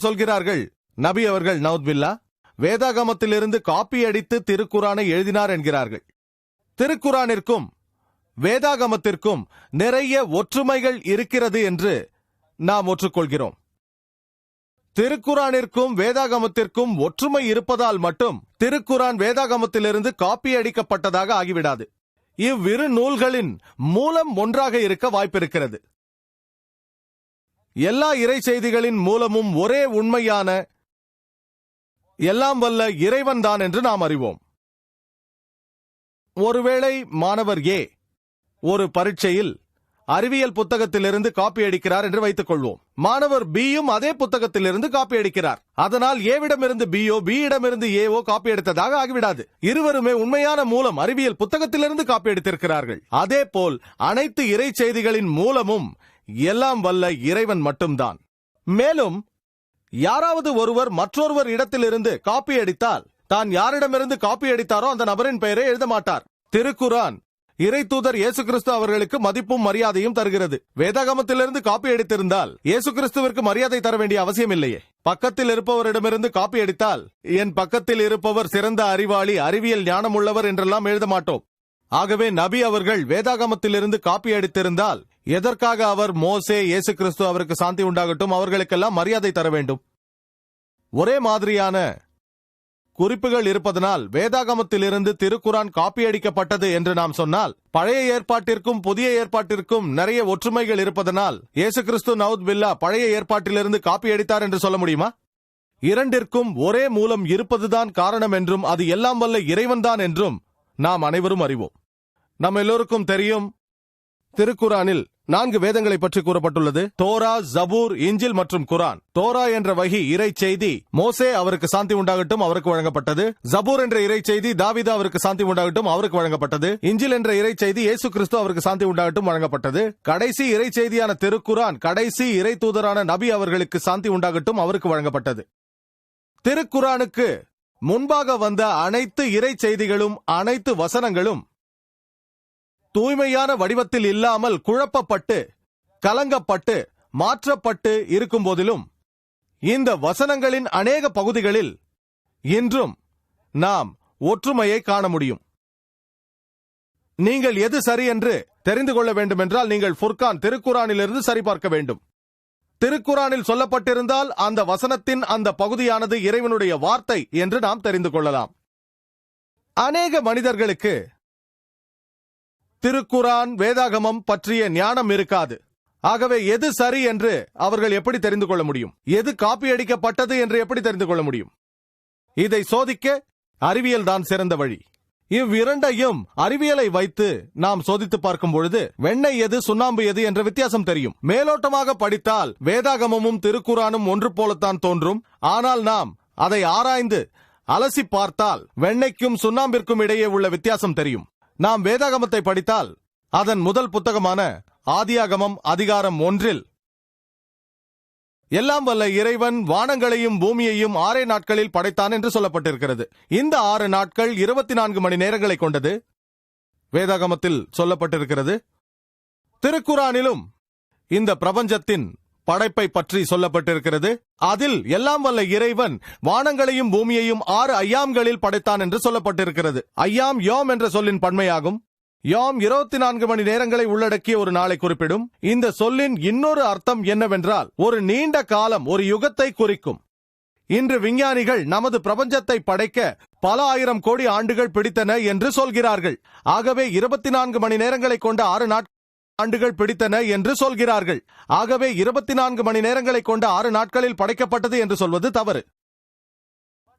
சொல்கிறார்கள், நபி அவர்கள் நவுத்பில்லா வேதாகமத்திலிருந்து காப்பி அடித்து திருக்குரானை எழுதினார் என்கிறார்கள். திருக்குரானிற்கும் வேதாகமத்திற்கும் நிறைய ஒற்றுமைகள் இருக்கிறது என்று நாம் ஒற்றுக்கொள்கிறோம். திருக்குரானிற்கும் வேதாகமத்திற்கும் ஒற்றுமை இருப்பதால் மட்டும் திருக்குரான் வேதாகமத்திலிருந்து காப்பி அடிக்கப்பட்டதாக ஆகிவிடாது. இவ்விரு நூல்களின் மூலம் ஒன்றாக இருக்க வாய்ப்பிருக்கிறது. எல்லா இறை செய்திகளின் மூலமும் ஒரே உண்மையான எல்லாம் வல்ல இறைவன் தான் என்று நாம் அறிவோம். ஒருவேளை மாணவர் ஏ ஒரு பரீட்சையில் அறிவியல் புத்தகத்திலிருந்து காப்பி அடிக்கிறார் என்று வைத்துக் கொள்வோம். மாணவர் பியும் அதே புத்தகத்திலிருந்து காப்பி அடிக்கிறார். அதனால் ஏவிடமிருந்து பியோ பியிடமிருந்து ஏவோ காப்பி எடுத்ததாக ஆகிவிடாது. இருவருமே உண்மையான மூலம் அறிவியல் புத்தகத்திலிருந்து காப்பி எடுத்திருக்கிறார்கள். அதே போல் அனைத்து இறை செய்திகளின் மூலமும் எல்லாம் வல்ல இறைவன் மட்டும்தான். மேலும் யாராவது ஒருவர் மற்றொருவர் இடத்திலிருந்து காப்பி அடித்தால் தான் யாரிடமிருந்து காப்பி அடித்தாரோ அந்த நபரின் பெயரை எழுத மாட்டார். திருக்குரான் இறை தூதர் இயேசு கிறிஸ்து அவர்களுக்கு மதிப்பும் மரியாதையும் தருகிறது. வேதாகமத்திலிருந்து காப்பி அடித்திருந்தால் இயேசு கிறிஸ்துவிற்கு மரியாதை தர வேண்டிய அவசியம் இல்லையே. பக்கத்தில் இருப்பவரிடமிருந்து காப்பி அடித்தால் என் பக்கத்தில் இருப்பவர் சிறந்த அறிவாளி, அறிவியல் ஞானம் உள்ளவர் என்றெல்லாம் எழுத மாட்டோம். ஆகவே நபி அவர்கள் வேதாகமத்திலிருந்து காப்பி அடித்திருந்தால் எதற்காக அவர் மோசே, இயேசு கிறிஸ்து அவருக்கு சாந்தி உண்டாகட்டும் அவர்களுக்கெல்லாம் மரியாதை தர வேண்டும்? ஒரே மாதிரியான குறிப்புகள் இருப்பதனால் வேதாகமத்திலிருந்து திருக்குரான் காப்பி அடிக்கப்பட்டது என்று நாம் சொன்னால், பழைய ஏற்பாட்டிற்கும் புதிய ஏற்பாட்டிற்கும் நிறைய ஒற்றுமைகள் இருப்பதனால் இயேசு கிறிஸ்து நவுத்பில்லா பழைய ஏற்பாட்டிலிருந்து காப்பி அடித்தார் என்று சொல்ல முடியுமா? இரண்டிற்கும் ஒரே மூலம் இருப்பதுதான் காரணம் என்றும் அது எல்லாம் வல்ல இறைவன் தான் என்றும் நாம் அனைவரும் அறிவோம். நம்ம எல்லோருக்கும் தெரியும், திருக்குரானில் 4 வேதங்களை பற்றி கூறப்பட்டுள்ளது. தோரா, ஜபூர், இஞ்சில் மற்றும் குரான். தோரா என்ற வகி இறை செய்தி மோசே அவருக்கு சாந்தி உண்டாகட்டும் அவருக்கு வழங்கப்பட்டது. ஜபூர் என்ற இறை செய்தி தாவீது அவருக்கு சாந்தி உண்டாகட்டும் அவருக்கு வழங்கப்பட்டது. இஞ்சில் என்ற இறை செய்தி இயேசு கிறிஸ்து அவருக்கு சாந்தி உண்டாகட்டும் வழங்கப்பட்டது. கடைசி இறை செய்தியான திருக்குரான் கடைசி இறை தூதரான நபி அவர்களுக்கு சாந்தி உண்டாகட்டும் அவருக்கு வழங்கப்பட்டது. திருக்குரானுக்கு முன்பாக வந்த அனைத்து இறை செய்திகளும் அனைத்து வசனங்களும் தூய்மையான வடிவத்தில் இல்லாமல் குழப்பப்பட்டு கலங்கப்பட்டு மாற்றப்பட்டு இருக்கும் போதிலும் இந்த வசனங்களின் அநேக பகுதிகளில் இன்றும் நாம் ஒற்றுமையை காண முடியும். நீங்கள் எது சரி என்று தெரிந்து கொள்ள வேண்டும் என்றால் நீங்கள் ஃபுர்கான் திருக்குரானிலிருந்து சரிபார்க்க வேண்டும். திருக்குரானில் சொல்லப்பட்டிருந்தால் அந்த வசனத்தின் அந்த பகுதியானது இறைவனுடைய வார்த்தை என்று நாம் தெரிந்து கொள்ளலாம். அநேக மனிதர்களுக்கு திருக்குரான் வேதாகமம் பற்றிய ஞானம் இருக்காது. ஆகவே எது சரி என்று அவர்கள் எப்படி தெரிந்து கொள்ள முடியும்? எது காப்பி அடிக்கப்பட்டது என்று எப்படி தெரிந்து கொள்ள முடியும்? இதை சோதிக்க அறிவியல் தான் சிறந்த வழி. இவ்விரண்டையும் அறிவியலை வைத்து நாம் சோதித்து பார்க்கும் பொழுது வெண்ணெய் எது சுண்ணாம்பு எது என்ற வித்தியாசம் தெரியும். மேலோட்டமாக படித்தால் வேதாகமமும் திருக்குரானும் ஒன்று போலத்தான் தோன்றும். ஆனால் நாம் அதை ஆராய்ந்து அலசி பார்த்தால் வெண்ணெய்க்கும் சுண்ணாம்பிற்கும் இடையே உள்ள வித்தியாசம் தெரியும். நாம் வேதாகமத்தை படித்தால் அதன் முதல் புத்தகமான ஆதியாகமம் அதிகாரம் 1 எல்லாம் வல்ல இறைவன் வானங்களையும் பூமியையும் 6 நாட்களில் படைத்தான் என்று சொல்லப்பட்டிருக்கிறது. இந்த 6 நாட்கள் 24 மணி நேரங்களை கொண்டது வேதாகமத்தில் சொல்லப்பட்டிருக்கிறது. திருக்குரானிலும் இந்த பிரபஞ்சத்தின் படைப்பை பற்றி சொல்லப்பட்டிருக்கிறது. அதில் எல்லாம் வல்ல இறைவன் வானங்களையும் பூமியையும் 6 ஐயாம்களில் படைத்தான் என்று சொல்லப்பட்டிருக்கிறது. ஐயாம் யோம் என்ற சொல்லின் பன்மையாகும். யோம் 24 மணி நேரங்களை உள்ளடக்கிய ஒரு நாளை குறிப்பிடும். இந்த சொல்லின் இன்னொரு அர்த்தம் என்னவென்றால் ஒரு நீண்ட காலம், ஒரு யுகத்தை குறிக்கும். இன்று விஞ்ஞானிகள் நமது பிரபஞ்சத்தை படைக்க பல ஆயிரம் கோடி ஆண்டுகள் பிடித்தன என்று சொல்கிறார்கள். ஆகவே 24 மணி நேரங்களை கொண்ட 6 ஆண்டுகள் பிடித்தன என்று சொல்கிறார்கள். ஆகவே 24 மணி நேரங்களை கொண்ட 6 நாட்களில் படைக்கப்பட்டது என்று சொல்வது தவறு.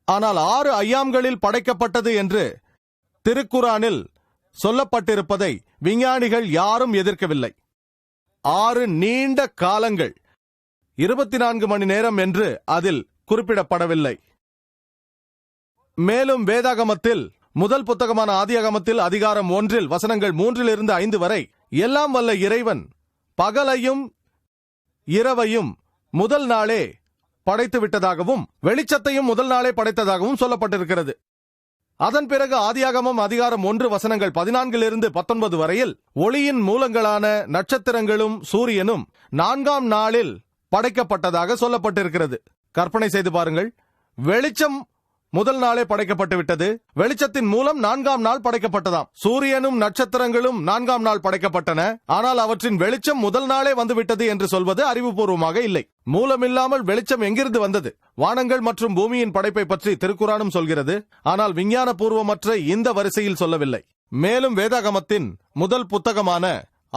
ஆனால் 6 ஐயாம்களில் படைக்கப்பட்டது என்று திருக்குரானில் சொல்லப்பட்டிருப்பதை விஞ்ஞானிகள் யாரும் எதிர்க்கவில்லை. 6 நீண்ட காலங்கள் 24 மணி நேரம் என்று அதில் குறிப்பிடப்படவில்லை. மேலும் வேதாகமத்தில் முதல் புத்தகமான ஆதியாகமத்தில் அதிகாரம் 1 வசனங்கள் 3 5 வரை எல்லாம் வல்ல இறைவன் பகலையும் இரவையும் முதல் நாளே படைத்து விட்டதாகவும் வெளிச்சத்தையும் முதல் நாளே படைத்ததாகவும் சொல்லப்பட்டிருக்கிறது. அதன் பிறகு ஆதியாகமம் அதிகாரம் 1 வசனங்கள் 14 19 வரையில் ஒளியின் மூலங்களான நட்சத்திரங்களும் சூரியனும் 4ஆம் நாளில் படைக்கப்பட்டதாக சொல்லப்பட்டிருக்கிறது. கற்பனை செய்து பாருங்கள், வெளிச்சம் முதல் நாளே படைக்கப்பட்டு விட்டது. வெளிச்சத்தின் மூலம் 4ஆம் நாள் படைக்கப்பட்டதாம். சூரியனும் நட்சத்திரங்களும் 4ஆம் நாள் படைக்கப்பட்டன. ஆனால் அவற்றின் வெளிச்சம் முதல் நாளே வந்துவிட்டது என்று சொல்வது அறிவுபூர்வமாக இல்லை. மூலமில்லாமல் வெளிச்சம் எங்கிருந்து வந்தது? வானங்கள் மற்றும் பூமியின் படைப்பை பற்றி திருக்குரானும் சொல்கிறது. ஆனால் விஞ்ஞான பூர்வமற்ற இந்த வரிசையில் சொல்லவில்லை. மேலும் வேதாகமத்தின் முதல் புத்தகமான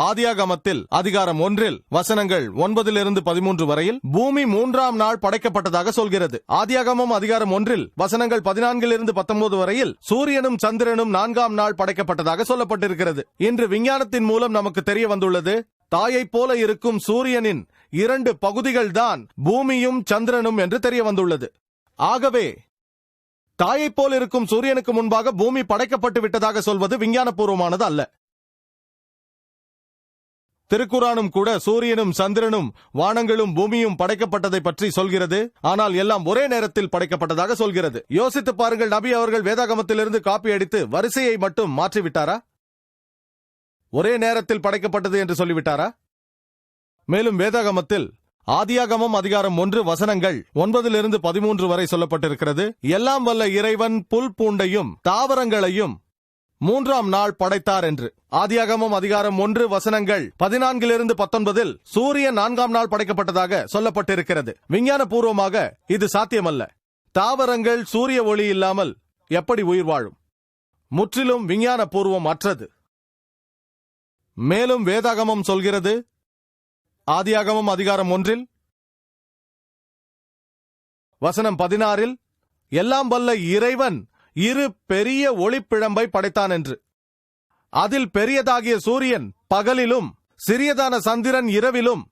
ஆதியாகமத்தில் அதிகாரம் 1 வசனங்கள் 9-13 வரையில் பூமி 3ஆம் நாள் படைக்கப்பட்டதாக சொல்கிறது. ஆதியாகமம் அதிகாரம் 1 வசனங்கள் 14-19 வரையில் சூரியனும் சந்திரனும் 4ஆம் நாள் படைக்கப்பட்டதாக சொல்லப்பட்டிருக்கிறது. இன்று விஞ்ஞானத்தின் மூலம் நமக்கு தெரிய வந்துள்ளது, தாயைப் போல இருக்கும் சூரியனின் 2 பகுதிகள்தான் பூமியும் சந்திரனும் என்று தெரிய வந்துள்ளது. ஆகவே தாயைப் போல் இருக்கும் சூரியனுக்கு முன்பாக பூமி படைக்கப்பட்டு விட்டதாக சொல்வது விஞ்ஞானபூர்வமானது அல்ல. திருக்குரானும் கூட சூரியனும் சந்திரனும் வானங்களும் பூமியும் படைக்கப்பட்டதை பற்றி சொல்கிறது. ஆனால் எல்லாம் ஒரே நேரத்தில் படைக்கப்பட்டதாக சொல்கிறது. யோசித்து பாருங்கள், நபி அவர்கள் வேதாகமத்திலிருந்து காப்பி அடித்து வரிசையை மட்டும் மாற்றிவிட்டாரா? ஒரே நேரத்தில் படைக்கப்பட்டது என்று சொல்லிவிட்டாரா? மேலும் வேதாகமத்தில் ஆதியாகமம் அதிகாரம் 1 வசனங்கள் 9-13 வரை சொல்லப்பட்டிருக்கிறது. எல்லாம் வல்ல இறைவன் புல் பூண்டையும் தாவரங்களையும் 3ஆம் நாள் படைத்தார் என்று. ஆதியாகமம் அதிகாரம் 1 வசனங்கள் 14-19 சூரியன் 4ஆம் நாள் படைக்கப்பட்டதாக சொல்லப்பட்டிருக்கிறது. விஞ்ஞான பூர்வமாக இது சாத்தியமல்ல. தாவரங்கள் சூரிய ஒளி இல்லாமல் எப்படி உயிர் வாழும்? முற்றிலும் விஞ்ஞான பூர்வம் அற்றது. மேலும் வேதாகமம் சொல்கிறது, ஆதியாகமம் அதிகாரம் 1 வசனம் 16 எல்லாம் வல்ல இறைவன் 2 பெரிய ஒளிப்பிழம்பை படைத்தான் என்று. அதில் பெரியதாகிய சூரியன் பகலிலும் சிறியதான சந்திரன் இரவிலும்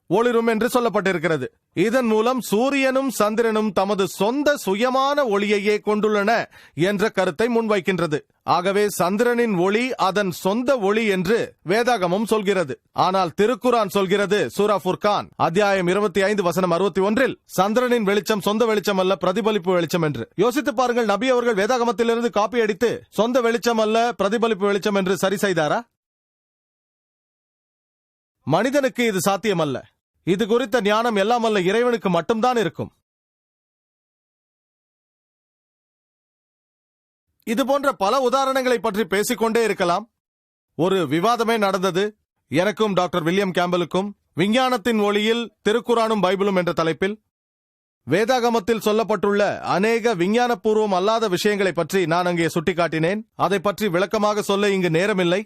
ஒளிரும் என்று சொல்லப்பட்டிருக்கிறது. இதன் மூலம் சூரியனும் சந்திரனும் தமது சொந்த சுயமான ஒளியையே கொண்டுள்ளன என்ற கருத்தை முன்வைக்கின்றது. ஆகவே சந்திரனின் ஒளி அதன் சொந்த ஒளி என்று வேதாகமம் சொல்கிறது. ஆனால் திருக்குரான் சொல்கிறது, சூரா ஃபுர்கான் அத்தியாயம் 25 வசனம் 61 சந்திரனின் வெளிச்சம் சொந்த வெளிச்சம் அல்ல, பிரதிபலிப்பு வெளிச்சம் என்று. யோசித்து பாருங்கள், நபி அவர்கள் வேதாகமத்திலிருந்து காப்பி அடித்து சொந்த வெளிச்சம் அல்ல பிரதிபலிப்பு வெளிச்சம் என்று சரி செய்தாரா? மனிதனுக்கு இது சாத்தியமல்ல. இது குறித்த ஞானம் எல்லாம் அல்ல இறைவனுக்கு மட்டும்தான் இருக்கும். இது போன்ற பல உதாரணங்களை பற்றி பேசிக்கொண்டே இருக்கலாம். ஒரு விவாதமே நடந்தது எனக்கும் டாக்டர் வில்லியம் கேம்பலுக்கும், விஞ்ஞானத்தின் ஒளியில் திருக்குரானும் பைபிளும் என்ற தலைப்பில். வேதாகமத்தில் சொல்லப்பட்டுள்ள அநேக விஞ்ஞானபூர்வம் அல்லாத விஷயங்களை பற்றி நான் அங்கே சுட்டிக்காட்டினேன். அதை பற்றி விளக்கமாக சொல்ல இங்கு நேரமில்லை.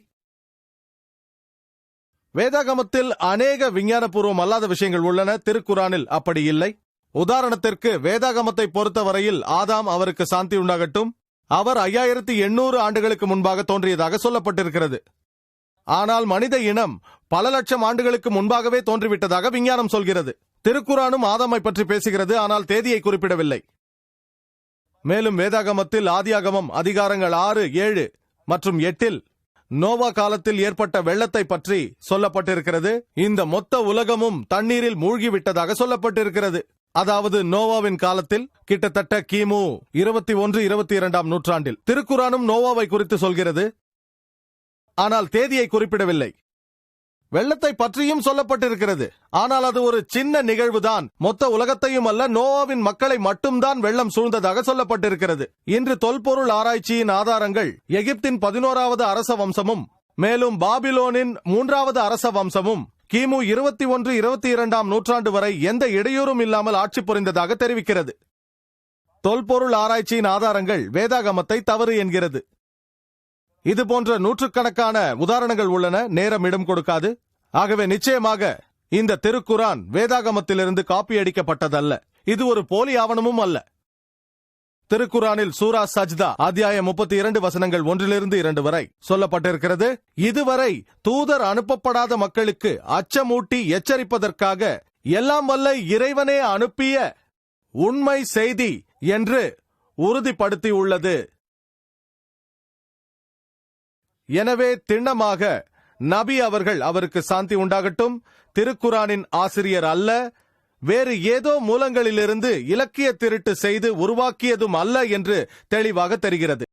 வேதாகமத்தில் அநேக விஞ்ஞானபூர்வம் அல்லாத விஷயங்கள் உள்ளன, திருக்குரானில் அப்படி இல்லை. உதாரணத்திற்கு வேதாகமத்தை பொறுத்தவரையில் ஆதாம், அவருக்கு சாந்தி உண்டாகட்டும், அவர் 5800 ஆண்டுகளுக்கு முன்பாக தோன்றியதாக சொல்லப்பட்டிருக்கிறது. ஆனால் மனித இனம் பல லட்சம் ஆண்டுகளுக்கு முன்பாகவே தோன்றிவிட்டதாக விஞ்ஞானம் சொல்கிறது. திருக்குரானும் ஆதாமை பற்றி பேசுகிறது, ஆனால் தேதியை குறிப்பிடவில்லை. மேலும் வேதாகமத்தில் ஆதியாகமம் அதிகாரங்கள் 6, 7 மற்றும் 8 நோவா காலத்தில் ஏற்பட்ட வெள்ளத்தை பற்றி சொல்லப்பட்டிருக்கிறது. இந்த மொத்த உலகமும் தண்ணீரில் மூழ்கிவிட்டதாக சொல்லப்பட்டிருக்கிறது. அதாவது நோவாவின் காலத்தில் கிட்டத்தட்ட கிமு 21-22ஆம் நூற்றாண்டில். திருக்குரானும் நோவாவை குறித்து சொல்கிறது, ஆனால் தேதியை குறிப்பிடவில்லை. வெள்ளத்தை பற்றியும் சொல்லப்பட்டிருக்கிறது, ஆனால் அது ஒரு சின்ன நிகழ்வுதான். மொத்த உலகத்தையும் அல்ல, நோவாவின் மக்களை மட்டும்தான் வெள்ளம் சூழ்ந்ததாக சொல்லப்பட்டிருக்கிறது. இன்று தொல்பொருள் ஆராய்ச்சியின் ஆதாரங்கள் எகிப்தின் 11வது அரச வம்சமும் மேலும் பாபிலோனின் 3வது அரச வம்சமும் கிமு 21-22ஆம் நூற்றாண்டு வரை எந்த இடையூறும் இல்லாமல் ஆட்சி புரிந்ததாக தெரிவிக்கிறது. தொல்பொருள் ஆராய்ச்சியின் ஆதாரங்கள் வேதாகமத்தை தவறு என்கிறது. இது போன்ற நூற்றுக்கணக்கான உதாரணங்கள் உள்ளன, நேரம் இடம் கொடுக்காது. ஆகவே நிச்சயமாக இந்த திருக்குரான் வேதாகமத்திலிருந்து காப்பி அடிக்கப்பட்டதல்ல. இது ஒரு போலி ஆவணமும் அல்ல. திருக்குரானில் சூரா சஜ்தா அத்தியாயம் 32 வசனங்கள் 1-2 வரை சொல்லப்பட்டிருக்கிறது, இதுவரை தூதர் அனுப்பப்படாத மக்களுக்கு அச்சமூட்டி எச்சரிப்பதற்காக எல்லாம் வல்ல இறைவனே அனுப்பிய உண்மை செய்தி என்று உறுதிப்படுத்தி உள்ளது. எனவே திண்ணமாக நபி அவர்கள், அவருக்கு சாந்தி உண்டாகட்டும், திருக்குரானின் ஆசிரியர் அல்ல, வேறு ஏதோ மூலங்களிலிருந்து இலக்கிய திருட்டு செய்து உருவாக்கியதும் அல்ல என்று தெளிவாக தெரிகிறது.